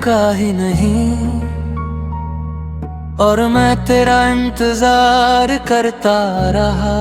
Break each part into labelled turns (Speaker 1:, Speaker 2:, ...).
Speaker 1: रुका ही नहीं और मैं तेरा इंतजार करता रहा।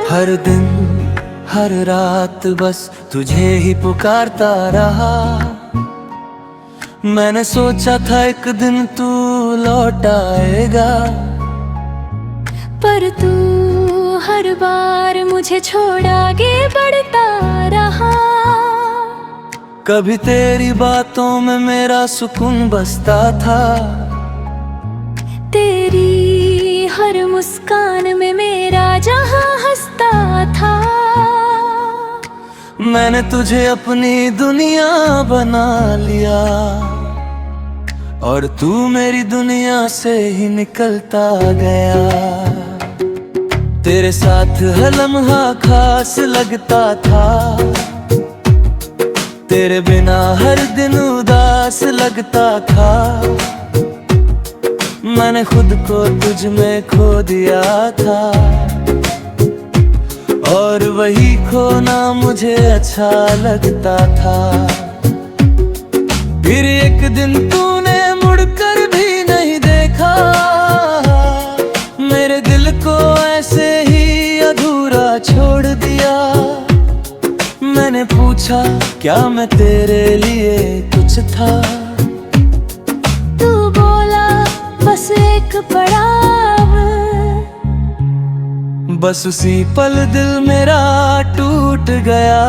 Speaker 1: हर दिन हर रात बस तुझे ही पुकारता रहा। मैंने सोचा था एक दिन तू लौट आएगा,
Speaker 2: पर तू हर बार मुझे छोड़ आगे बढ़ता रहा।
Speaker 1: कभी तेरी बातों में मेरा सुकून बसता था,
Speaker 2: तेरी हर मुस्कान में मेरा जहां हंसता था।
Speaker 1: मैंने तुझे अपनी दुनिया बना लिया और तू मेरी दुनिया से ही निकलता गया। तेरे साथ हर लम्हा खास लगता था, तेरे बिना हर दिन उदास लगता था। मैंने खुद को तुझ में खो दिया था और वही खोना मुझे अच्छा लगता था। फिर एक दिन तूने मुड़कर भी नहीं देखा, मेरे दिल को ऐसे ही अधूरा छोड़ दिया। मैंने पूछा क्या मैं तेरे लिए कुछ था,
Speaker 2: तू बोला बस एक पड़ाव।
Speaker 1: बस उसी पल दिल मेरा टूट गया।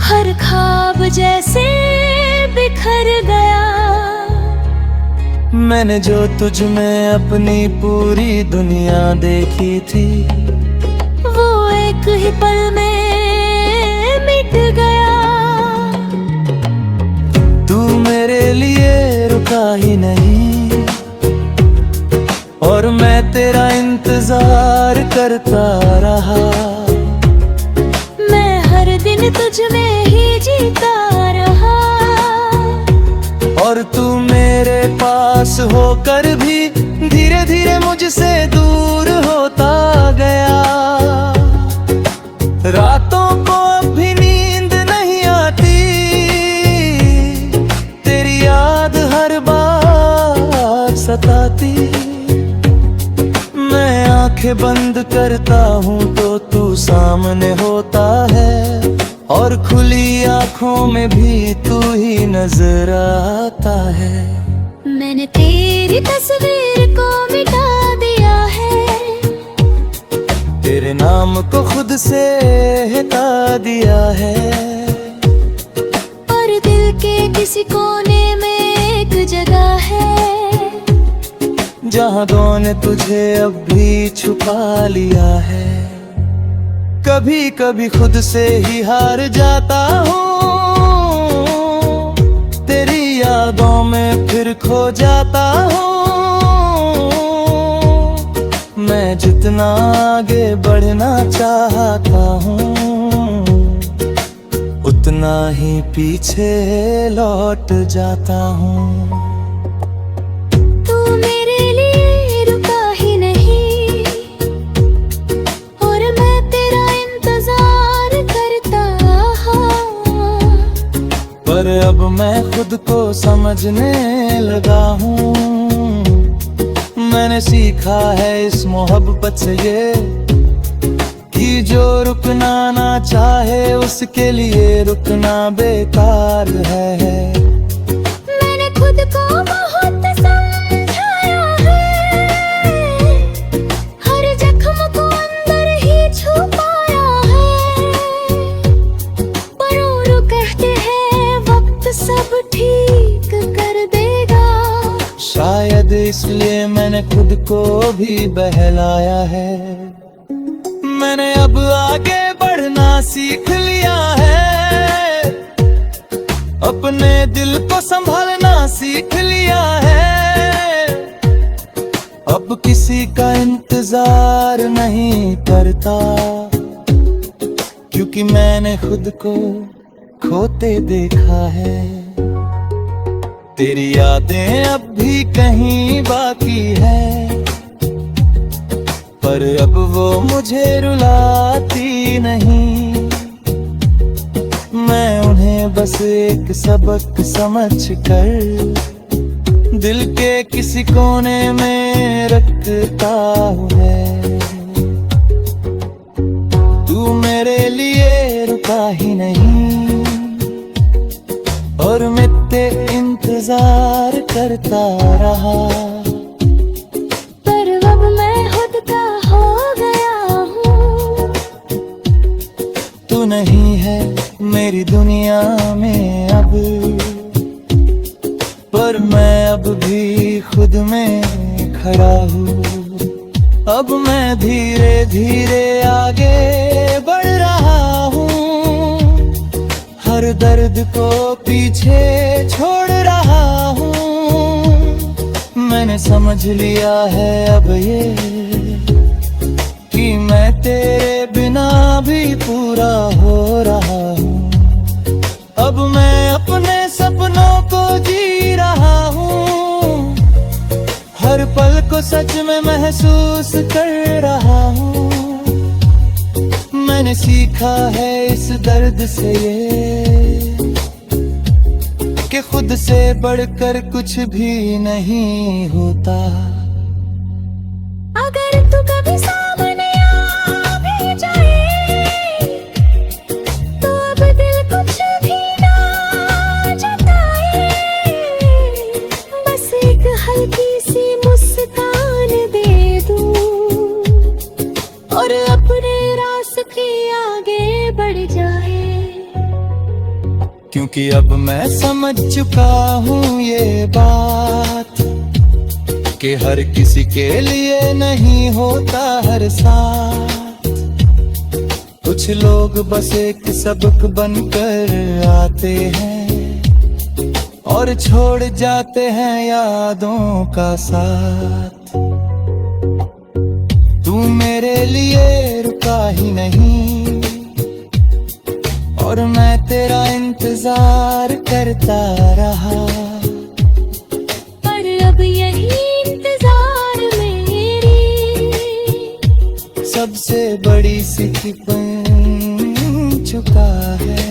Speaker 2: हर ख्वाब जैसे बिखर गया।
Speaker 1: मैंने जो तुझ में अपनी पूरी दुनिया देखी थी,
Speaker 2: वो एक ही पल में मिट गया।
Speaker 1: तू मेरे लिए रुका ही नहीं और मैं तेरा इंतजार करता रहा।
Speaker 2: मैं हर दिन तुझ में ही जीता रहा
Speaker 1: और तू मेरे पास होकर भी धीरे धीरे मुझसे दूर होता गया। रातों को अब भी नींद नहीं आती, तेरी याद हर बार सताती। मैं आंखें बंद करता हूँ तो तू सामने होता है और खुली आंखों में भी तू ही नजर आता है।
Speaker 2: मैंने तेरी तस्वीर को मिटा दिया है,
Speaker 1: तेरे नाम को खुद से हटा दिया है
Speaker 2: और दिल के किसी कोने में एक जगह है
Speaker 1: जहाँ दो ने तुझे अब भी छुपा लिया है। कभी कभी खुद से ही हार जाता हूँ, तेरी यादों में फिर खो जाता हूँ। मैं जितना आगे बढ़ना चाहता हूँ, उतना ही पीछे लौट जाता हूँ। पर अब मैं खुद को समझने लगा हूँ, मैंने सीखा है इस मोहब्बत से ये कि जो रुकना ना चाहे उसके लिए रुकना बेकार है।
Speaker 2: मैंने खुद को बहुत समझाया है, हर जख्म को अंदर ही छुपाया है। पर वो कहते हैं सब ठीक कर देगा,
Speaker 1: शायद इसलिए मैंने खुद को भी बहलाया है। मैंने अब आगे बढ़ना सीख लिया है, अपने दिल को संभालना सीख लिया है। अब किसी का इंतजार नहीं करता, क्योंकि मैंने खुद को खोते देखा है। तेरी यादें अब भी कहीं बाकी है, पर अब वो मुझे रुलाती नहीं। मैं उन्हें बस एक सबक समझ कर दिल के किसी कोने में रखता हूँ। तू मेरे लिए रुका ही नहीं और मैं तेरे इंतजार करता रहा,
Speaker 2: पर अब मैं खुद का हो गया हूँ।
Speaker 1: तू नहीं है मेरी दुनिया में अब, पर मैं अब भी खुद में खड़ा हूँ। अब मैं धीरे धीरे आगे बढ़ रहा हूँ, हर दर्द को पीछे छोड़ रहा हूँ। मैंने समझ लिया है अब ये कि मैं तेरे बिना भी पूरा हो रहा हूँ। अब मैं अपने सपनों को जी रहा हूँ, हर पल को सच में महसूस कर रहा हूँ। मैंने सीखा है इस दर्द से ये कि खुद से बढ़कर कुछ भी नहीं होता।
Speaker 2: अगर तू कभी सामने आ भी जाए तो अब दिल कुछ भी ना जताए, बस एक हल्की सी मुस्कान दे दूं और अपने रास्ते आगे बढ़ जाए।
Speaker 1: क्योंकि अब मैं समझ चुका हूँ ये बात कि हर किसी के लिए नहीं होता हर साथ। कुछ लोग बस एक सबक बनकर आते हैं और छोड़ जाते हैं यादों का साथ। तू मेरे लिए रुका ही नहीं और मैं तेरा इंतजार करता रहा,
Speaker 2: पर अब यही इंतजार मेरी
Speaker 1: सबसे बड़ी सीख बन चुका है।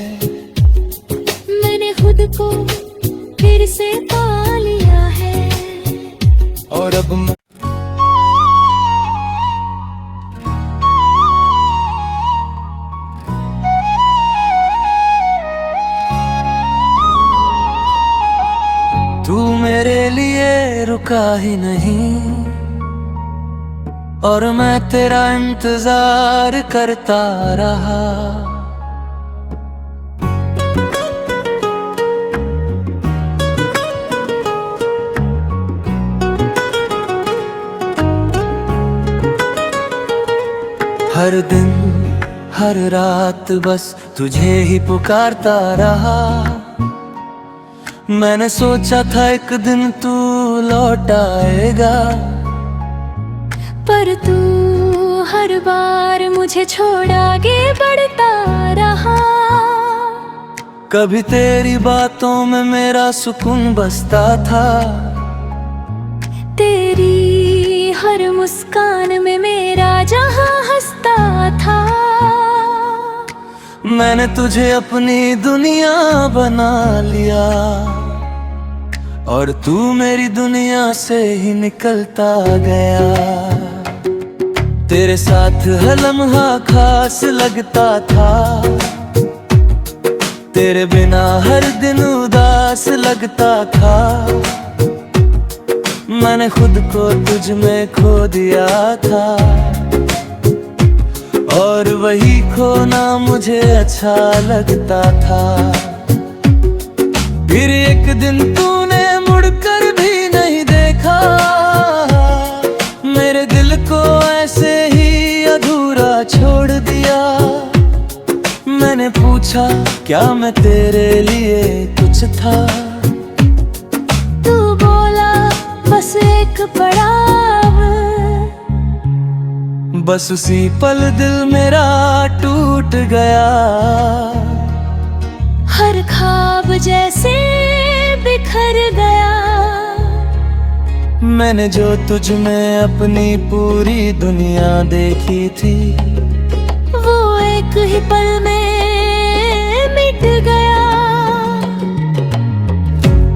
Speaker 2: मैंने खुद को फिर से पा लिया है
Speaker 1: और अब मैं तू मेरे लिए रुका ही नहीं और मैं तेरा इंतजार करता रहा। हर दिन हर रात बस तुझे ही पुकारता रहा। मैंने सोचा था एक दिन तू लौट आएगा,
Speaker 2: पर तू हर बार मुझे छोड़ आगे बढ़ता रहा।
Speaker 1: कभी तेरी बातों में मेरा सुकून बसता था,
Speaker 2: तेरी हर मुस्कान में मेरा जहां हंसता था।
Speaker 1: मैंने तुझे अपनी दुनिया बना लिया और तू मेरी दुनिया से ही निकलता गया। तेरे साथ हर लम्हा खास लगता था, तेरे बिना हर दिन उदास लगता था। मैंने खुद को तुझ में खो दिया था और वही खोना मुझे अच्छा लगता था। फिर एक दिन तूने मुड़कर भी नहीं देखा, मेरे दिल को ऐसे ही अधूरा छोड़ दिया। मैंने पूछा क्या मैं तेरे लिए कुछ था,
Speaker 2: तू बोला बस एक पड़ाव।
Speaker 1: बस उसी पल दिल मेरा टूट गया।
Speaker 2: हर ख्वाब जैसे बिखर गया,
Speaker 1: मैंने जो तुझ में अपनी पूरी दुनिया देखी थी,
Speaker 2: वो एक ही पल में मिट गया।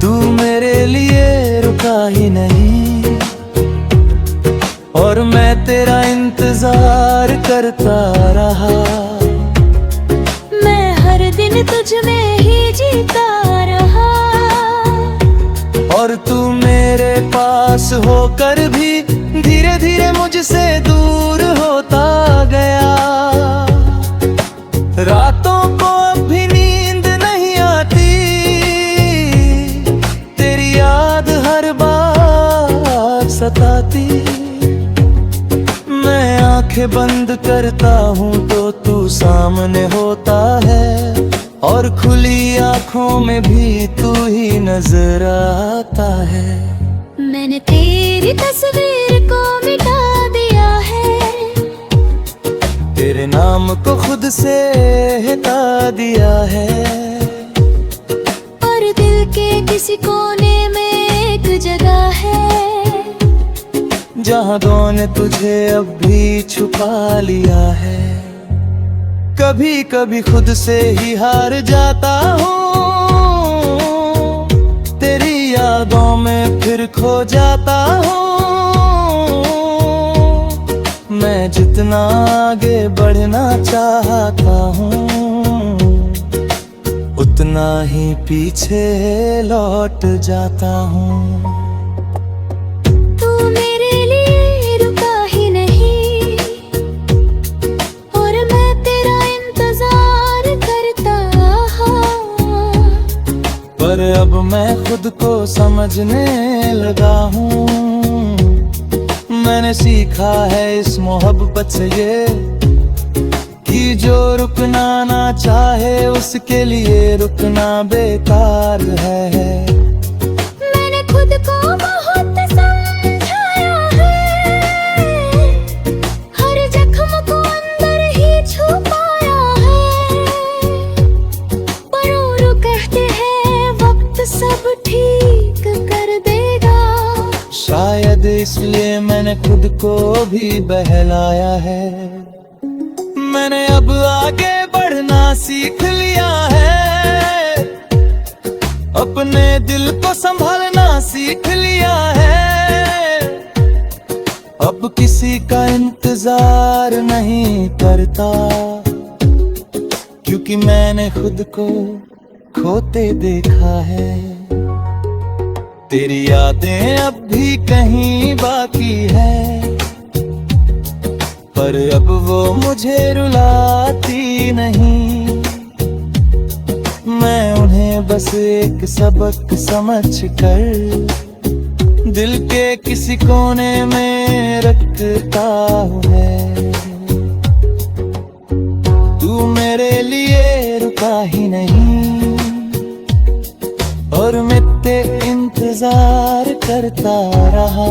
Speaker 1: तू मेरे लिए रुका ही नहीं, और मैं तेरा इंतजार करता रहा।
Speaker 2: मैं हर दिन तुझ में ही जीता रहा,
Speaker 1: और तू मेरे पास होकर भी धीरे धीरे मुझसे दूर होता गया। रातों को अब भी नींद नहीं आती, तेरी याद हर बार सताती। मैं आंखें बंद करता हूँ तो तू सामने होता है, और खुली आंखों में भी तू ही नजर आता है।
Speaker 2: मैंने तेरी तस्वीर को मिटा दिया है,
Speaker 1: तेरे नाम को खुद से हटा दिया है,
Speaker 2: और दिल के किसी कोने में एक जगह है,
Speaker 1: जहाँ दो ने तुझे अब भी छुपा लिया है। कभी कभी खुद से ही हार जाता हूँ, तेरी यादों में फिर खो जाता हूँ। मैं जितना आगे बढ़ना चाहता हूँ, उतना ही पीछे लौट जाता हूँ।
Speaker 2: तू मेरे लिए रुका ही नहीं, और मैं तेरा इंतजार करता रहा।
Speaker 1: पर अब मैं खुद को समझने लगा हूँ, मैंने सीखा है इस मोहब्बत से ये, कि जो रुकना ना चाहे उसके लिए रुकना बेकार है।
Speaker 2: मैंने खुद को बहुत समझाया है, हर जख्म को अंदर ही छुपाया है, पर और कहते हैं वक्त सब ठीक कर देगा।
Speaker 1: शायद इसलिए मैंने खुद को भी बहलाया है। मैंने अब आगे बढ़ना सीख लिया है, अपने दिल को संभालना सीख लिया है। अब किसी का इंतजार नहीं करता, क्योंकि मैंने खुद को खोते देखा है। तेरी यादें अब भी कहीं बाकी है, पर अब वो मुझे रुलाती नहीं। मैं उन्हें बस एक सबक समझ कर दिल के किसी कोने में रखता हूँ। तू मेरे लिए रुका ही नहीं, और मैं तेरे इंतजार करता रहा।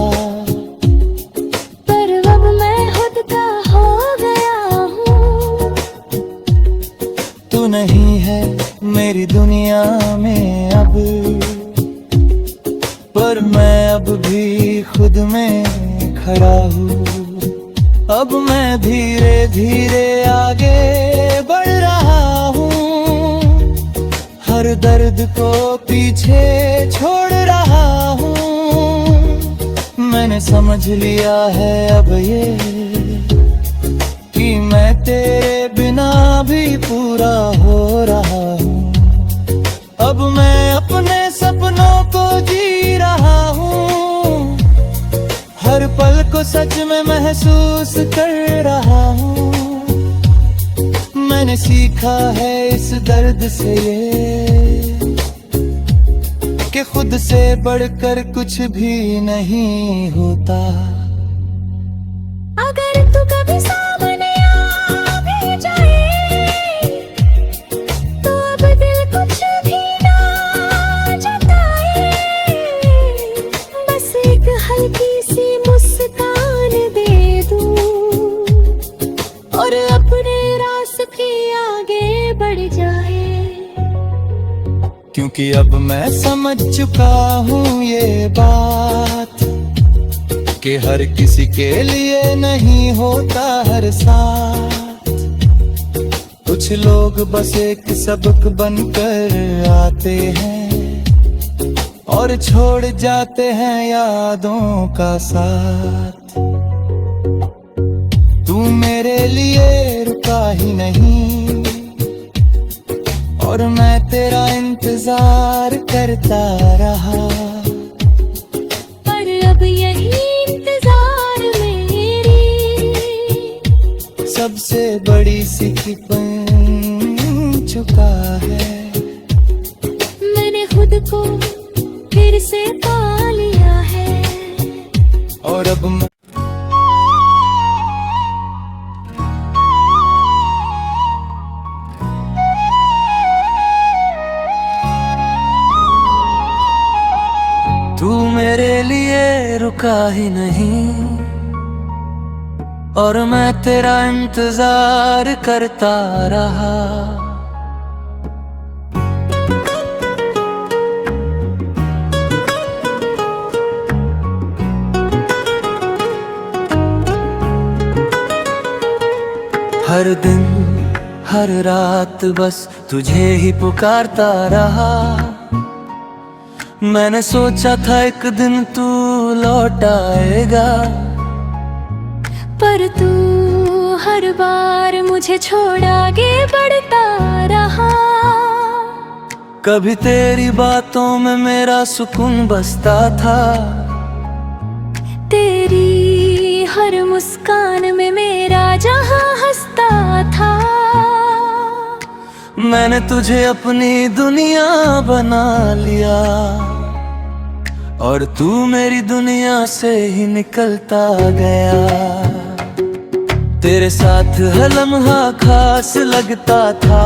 Speaker 2: पर अब मैं खुद का हो गया हूँ,
Speaker 1: तू नहीं है मेरी दुनिया में अब, पर मैं अब भी खुद में खड़ा हूँ। अब मैं धीरे धीरे आगे बढ़ रहा हूँ, हर दर्द को पीछे छोड़ रहा हूँ। मैंने समझ लिया है अब ये, कि मैं तेरे बिना भी पूरा हो रहा हूँ। अब मैं अपने सपनों को जी रहा हूँ, हर पल को सच में महसूस कर रहा हूँ। मैंने सीखा है इस दर्द से ये, कि खुद से बढ़कर कुछ भी नहीं होता।
Speaker 2: अगर तू कभी सामने आ भी जाए, तो अब दिल कुछ भी ना जताए, बस एक हल्की सी मुस्कान दे दूं, और अपने रास्ते आगे बढ़ जाए।
Speaker 1: क्योंकि अब मैं समझ चुका हूँ ये बात, कि हर किसी के लिए नहीं होता हर साथ। कुछ लोग बस एक सबक बनकर आते हैं और छोड़ जाते हैं यादों का साथ। तू मेरे लिए रुका ही नहीं और मैं तेरा इंतजार करता रहा।
Speaker 2: पर अब यही इंतजार मेरी
Speaker 1: सबसे बड़ी सीख बन चुका है।
Speaker 2: मैंने खुद को फिर से पा लिया है
Speaker 1: और अब मैं तू मेरे लिए रुका ही नहीं और मैं तेरा इंतजार करता रहा। हर दिन हर रात बस तुझे ही पुकारता रहा। मैंने सोचा था एक दिन तू लौट आएगा,
Speaker 2: पर तू हर बार मुझे छोड़ आगे बढ़ता रहा।
Speaker 1: कभी तेरी बातों में मेरा सुकून बसता था,
Speaker 2: तेरी हर मुस्कान में मेरा जहां हंसता था।
Speaker 1: मैंने तुझे अपनी दुनिया बना लिया और तू मेरी दुनिया से ही निकलता गया। तेरे साथ हर लम्हा खास लगता था,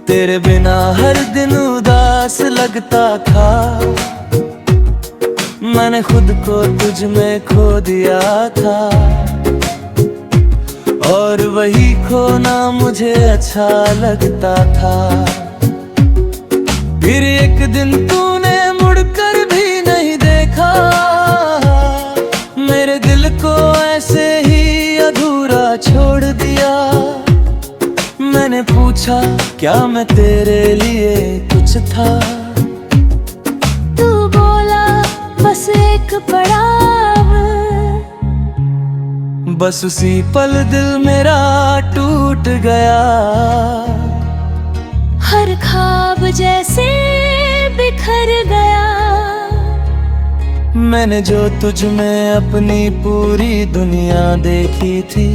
Speaker 1: तेरे बिना हर दिन उदास लगता था। मैंने खुद को तुझ में खो दिया था और वही खोना मुझे अच्छा लगता था। फिर एक दिन तूने मुड़कर भी नहीं देखा, मेरे दिल को ऐसे ही अधूरा छोड़ दिया। मैंने पूछा क्या मैं तेरे लिए कुछ था,
Speaker 2: तू बोला बस एक पड़ाव।
Speaker 1: बस उसी पल दिल मेरा टूट गया।
Speaker 2: हर ख्वाब जैसे बिखर गया।
Speaker 1: मैंने जो तुझ में अपनी पूरी दुनिया देखी थी,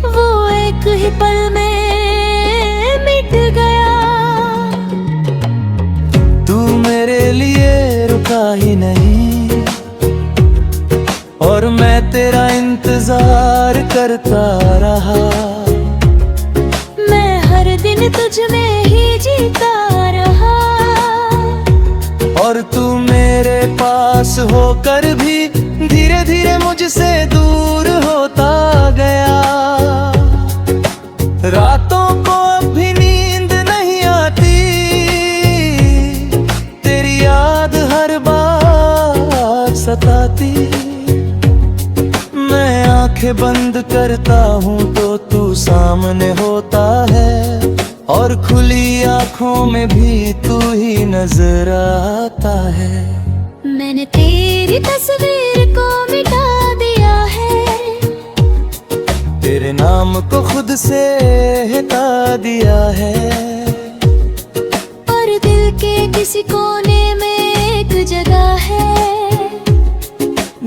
Speaker 2: वो एक ही पल में मिट गया।
Speaker 1: तू मेरे लिए रुका ही नहीं और मैं तेरा इंतजार करता रहा।
Speaker 2: मैं हर दिन तुझ में ही जीता रहा
Speaker 1: और तू मेरे पास होकर भी धीरे धीरे मुझसे दूर होता गया। रातों को अब भी नींद नहीं आती, तेरी याद हर बार सताती। मैं आंखें बंद करता हूँ तो तू सामने होता है और खुली आंखों में भी तू ही नजर आता है।
Speaker 2: मैंने तेरी तस्वीर को मिटा दिया है,
Speaker 1: तेरे नाम को खुद से हटा दिया है
Speaker 2: और दिल के किसी कोने में एक जगह है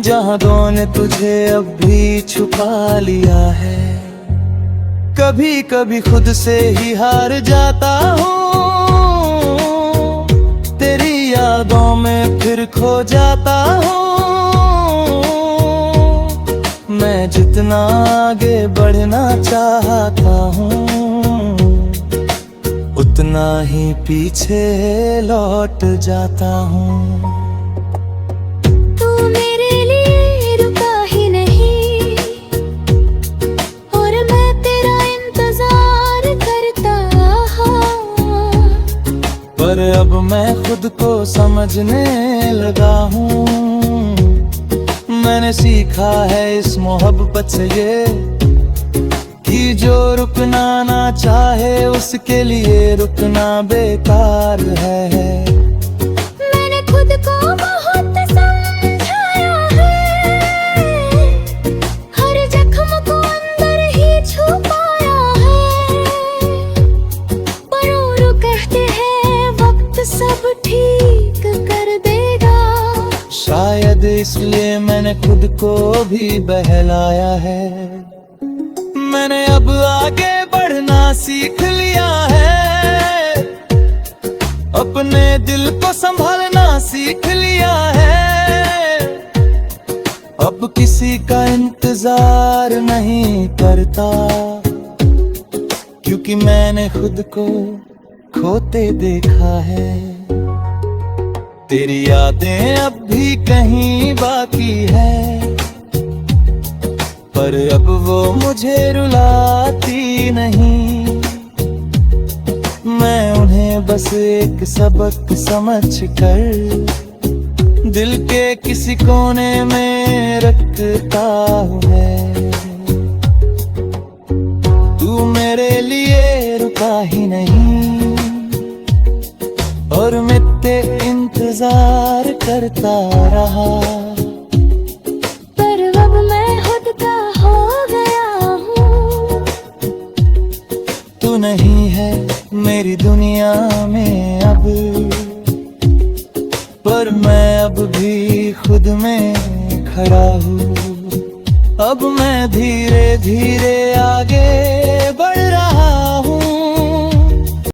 Speaker 1: जहाँ दो ने तुझे अब भी छुपा लिया है। कभी कभी खुद से ही हार जाता हूँ, तेरी यादों में फिर खो जाता हूँ। मैं जितना आगे बढ़ना चाहता हूँ, उतना ही पीछे लौट जाता हूँ।
Speaker 2: तू मेरे लिए रुका ही नहीं और मैं तेरा इंतजार करता रहा।
Speaker 1: पर अब मैं खुद को समझने लगा हूँ, मैंने सीखा है इस मोहब्बत से ये कि जो रुकना ना चाहे उसके लिए रुकना बेकार है।
Speaker 2: मैंने खुद को बहुत समझाया है, हर जख्म को अंदर ही छुपाया है। पर और कहते हैं वक्त सब ठीक कर देगा,
Speaker 1: शायद इसलिए मैंने खुद को भी बहलाया है। मैंने अब आगे बढ़ना सीख लिया है, अपने दिल को संभालना सीख लिया है। अब किसी का इंतजार नहीं करता, क्योंकि मैंने खुद को खोते देखा है। तेरी यादें अब भी कहीं बाकी है, पर अब वो मुझे रुलाती नहीं। मैं उन्हें बस एक सबक समझ कर दिल के किसी कोने में रखता हूँ मैं। तू मेरे लिए रुका ही नहीं, और मैं तेरे इंतजार करता रहा।
Speaker 2: पर अब मैं खुद का हो गया हूँ।
Speaker 1: तू नहीं है मेरी दुनिया में अब, पर मैं अब भी खुद में खड़ा हूँ। अब मैं धीरे धीरे